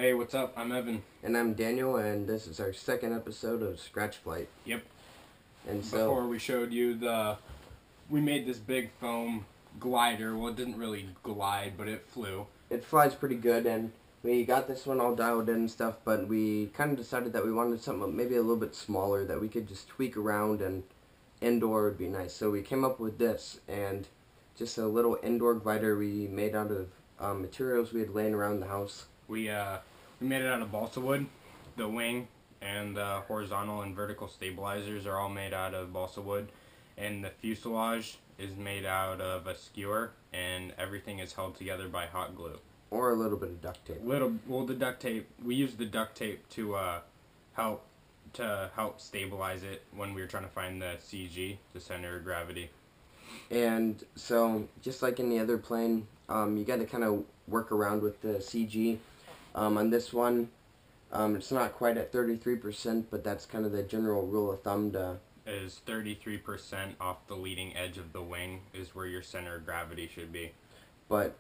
Hey, what's up? I'm Evan. And I'm Daniel, and this is our second episode of Scratch Flight. Yep. And Before we showed you we made this big foam glider. Well, it didn't really glide, but it flew. It flies pretty good, and we got this one all dialed in and stuff, but we kind of decided that we wanted something maybe a little bit smaller that we could just tweak around, and indoor would be nice. So we came up with this, and just a little indoor glider we made out of materials we had laying around the house. We made it out of balsa wood. The wing and the horizontal and vertical stabilizers are all made out of balsa wood, and the fuselage is made out of a skewer, and everything is held together by hot glue. Or a little bit of duct tape. The duct tape. We used the duct tape to help stabilize it when we were trying to find the CG, the center of gravity. And so, just like any other plane, you got to kind of work around with the CG. On this one, it's not quite at 33%, but that's kind of the general rule of thumb to... Is 33% off the leading edge of the wing is where your center of gravity should be. But,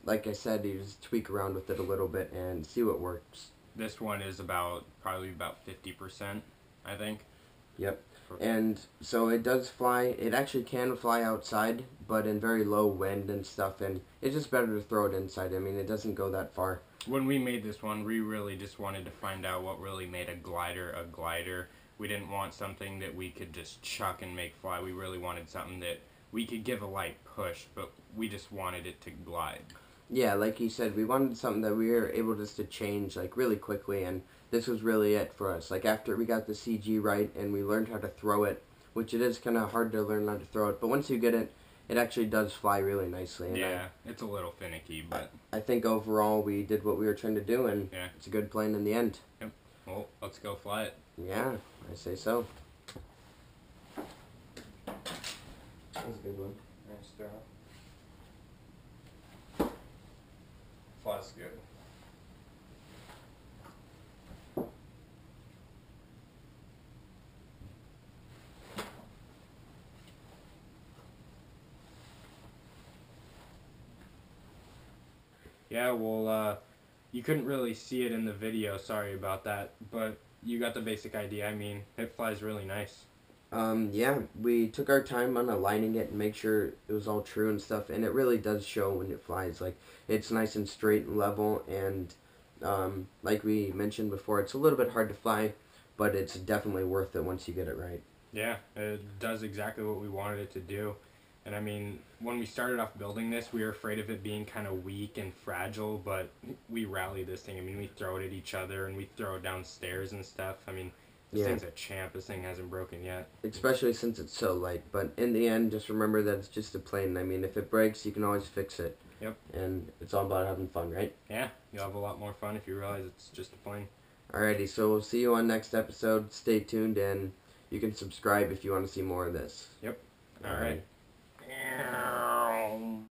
like I said, you just tweak around with it a little bit and see what works. This one is probably about 50%, I think. Yep. And so it does fly. It actually can fly outside, but in very low wind and stuff, and it's just better to throw it inside. I mean, it doesn't go that far. When we made this one, we really just wanted to find out what really made a glider. We didn't want something that we could just chuck and make fly. We really wanted something that we could give a light push, but we just wanted it to glide. Yeah, like you said, we wanted something that we were able just to change, like, really quickly, and this was really it for us. Like, after we got the CG right and we learned how to throw it, which it is kind of hard to learn how to throw it, but once you get it, it actually does fly really nicely. And yeah, it's a little finicky, but... I think overall we did what we were trying to do, and yeah, it's a good plane in the end. Yep. Well, let's go fly it. Yeah, I say so. That's a good one. Nice throw. Flies good. Yeah, well, you couldn't really see it in the video, sorry about that, but you got the basic idea. I mean, it flies really nice. Yeah, we took our time on aligning it and make sure it was all true and stuff, and it really does show when it flies. Like, it's nice and straight and level, and like we mentioned before, it's a little bit hard to fly, but it's definitely worth it once you get it right. Yeah, it does exactly what we wanted it to do. And I mean, when we started off building this, we were afraid of it being kind of weak and fragile, but we rallied this thing. I mean, we throw it at each other, and we throw it downstairs and stuff. I mean, this thing's a champ. This thing hasn't broken yet. Especially since it's so light. But in the end, just remember that it's just a plane. I mean, if it breaks, you can always fix it. Yep. And it's all about having fun, right? Yeah, you'll have a lot more fun if you realize it's just a plane. Alrighty, so we'll see you on next episode. Stay tuned, and you can subscribe if you want to see more of this. Yep. All right.